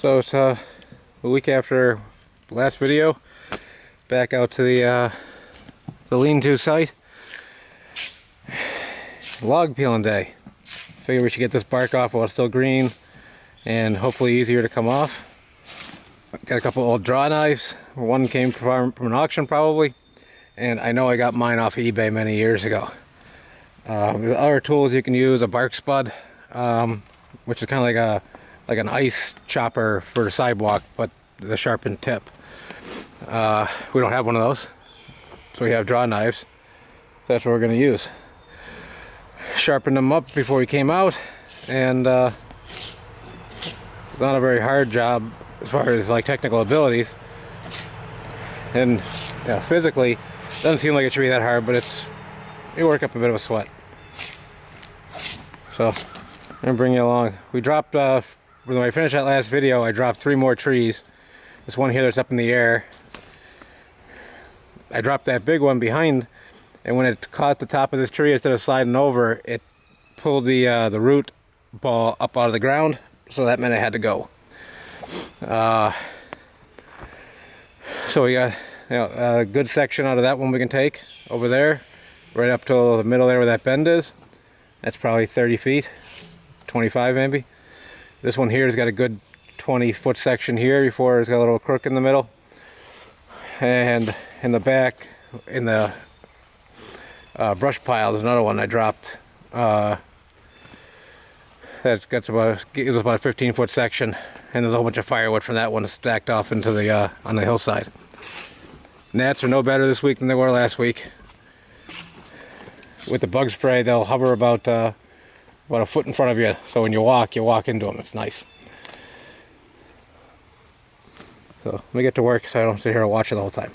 So it's a week after the last video. Back out to the lean-to site. Log peeling day. Figure we should get this bark off while it's still green and hopefully easier to come off. Got a couple old draw knives. One came from an auction probably, and I know I got mine off of eBay many years ago. The other tools you can use, a bark spud, which is kind of like an ice chopper for the sidewalk, but the sharpened tip. We don't have one of those, so we have draw knives. That's what we're going to use. Sharpened them up before we came out, and not a very hard job as far as like technical abilities, and yeah, physically doesn't seem like it should be that hard, but you work up a bit of a sweat. So I'm gonna bring you along. We dropped when I finished that last video, I dropped 3 more trees. This one here that's up in the air, I dropped that big one behind, and when it caught the top of this tree, instead of sliding over, it pulled the root ball up out of the ground, so that meant it had to go. So we got a good section out of that one we can take over there, right up to the middle there where that bend is. That's probably 30 feet, 25 maybe. This one here has got a good 20-foot section here before it's got a little crook in the middle. And in the back, in the brush pile, there's another one I dropped. It was about a 15-foot section, and there's a whole bunch of firewood from that one stacked off into the on the hillside. Gnats are no better this week than they were last week. With the bug spray, they'll hover about a foot in front of you, so when you walk into them. It's nice. So let me get to work so I don't sit here and watch it the whole time.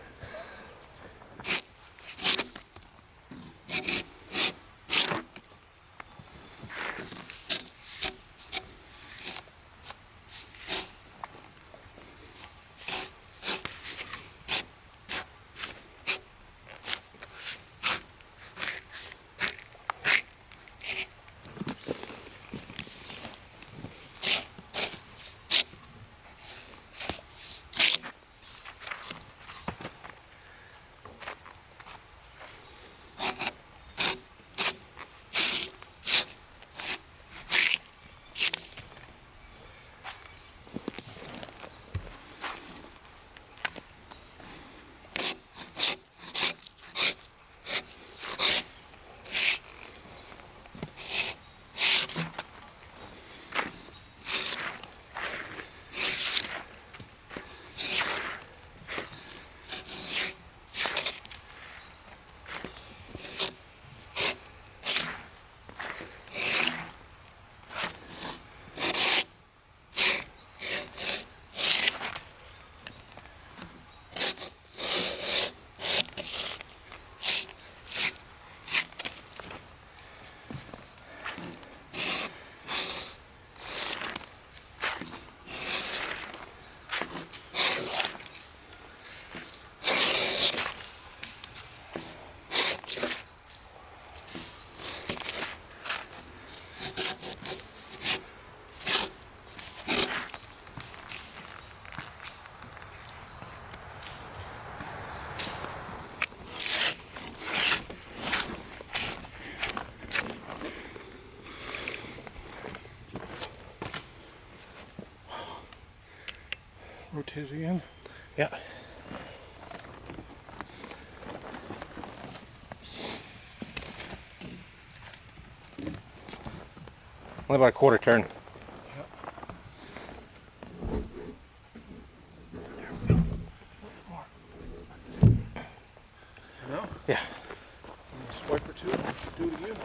Rotate again. Yeah. Only about a quarter turn. No? Yeah. Swipe or two, do it again.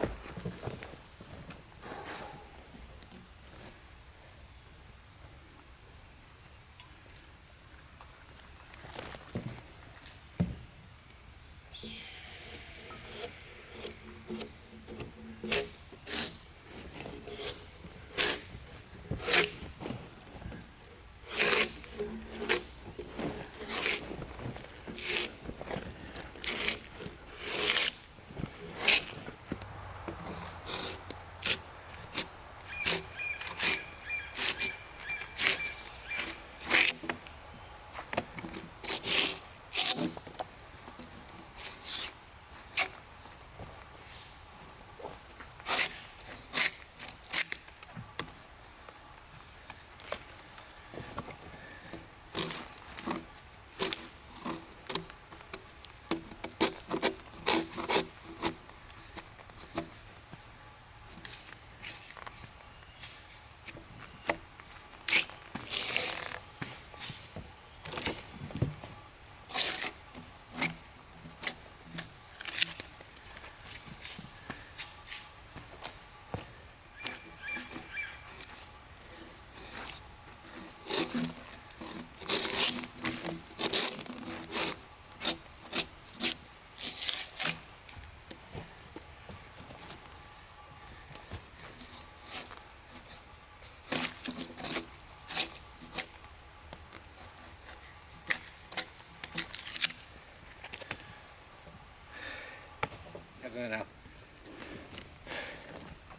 I know.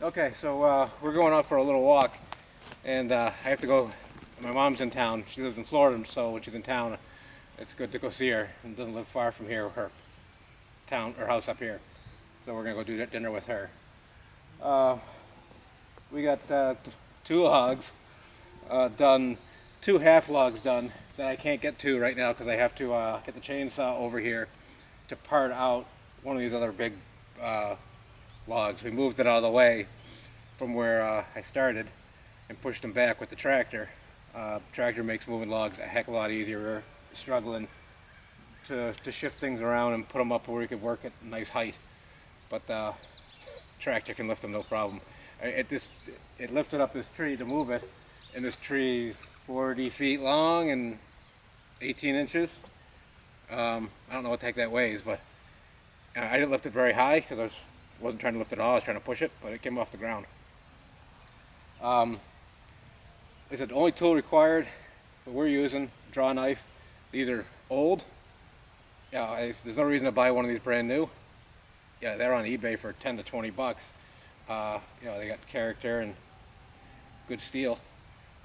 Okay, so we're going out for a little walk, and I have to go. My mom's in town. She lives in Florida, so when she's in town, it's good to go see her. And doesn't live far from here, her house up here. So we're gonna go do dinner with her. We got 2 logs done, 2 half logs done that I can't get to right now because I have to get the chainsaw over here to part out one of these other big logs. We moved it out of the way from where I started and pushed them back with the tractor. Tractor makes moving logs a heck of a lot easier. We're struggling to shift things around and put them up where we could work at a nice height, but tractor can lift them no problem. It lifted up this tree to move it, and this tree 40 feet long and 18 inches. I don't know what the heck that weighs, but I didn't lift it very high because I wasn't trying to lift it at all. I was trying to push it, but it came off the ground. Like I said, the only tool required that we're using, draw knife. These are old. Yeah, there's no reason to buy one of these brand new. Yeah, they're on eBay for 10 to 20 bucks. They got character and good steel.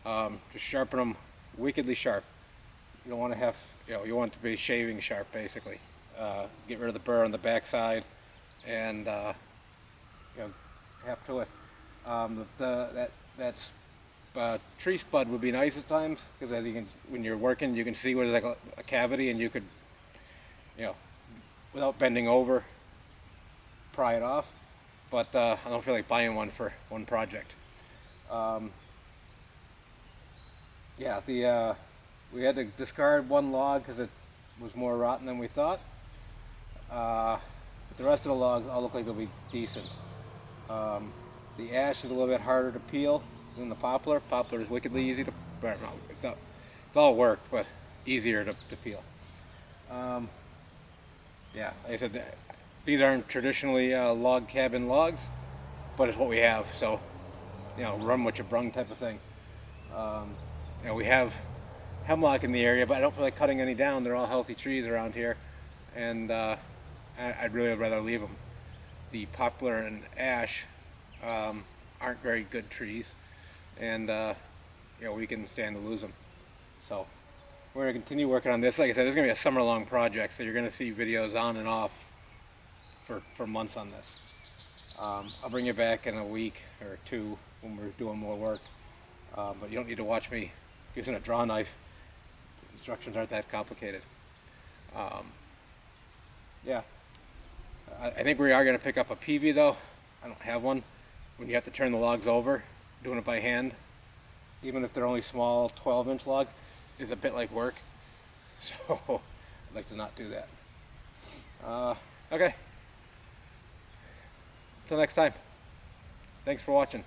Just sharpen them wickedly sharp. You don't want to have, you want it to be shaving sharp basically. Get rid of the burr on the back side and half to it. That's tree spud would be nice at times because when you're working, you can see where there's like a cavity, and you could, without bending over, pry it off. But I don't feel like buying one for one project. We had to discard one log because it was more rotten than we thought. But the rest of the logs all look like they'll be decent. The ash is a little bit harder to peel than the poplar. Poplar is wickedly easy to, no, it's all work, but easier to peel. Like I said, these aren't traditionally log cabin logs, but it's what we have. So, run what you brung type of thing. We have hemlock in the area, but I don't feel like cutting any down. They're all healthy trees around here, and I'd really rather leave them. The poplar and ash aren't very good trees, and we can stand to lose them. So we're going to continue working on this. Like I said, there's going to be a summer-long project, so you're going to see videos on and off for months on this. I'll bring you back in a week or 2 when we're doing more work, but you don't need to watch me using a draw knife. The instructions aren't that complicated. I think we are going to pick up a peavey though. I don't have one. When you have to turn the logs over, doing it by hand, even if they're only small 12-inch logs, is a bit like work. So I'd like to not do that. Okay. Until next time. Thanks for watching.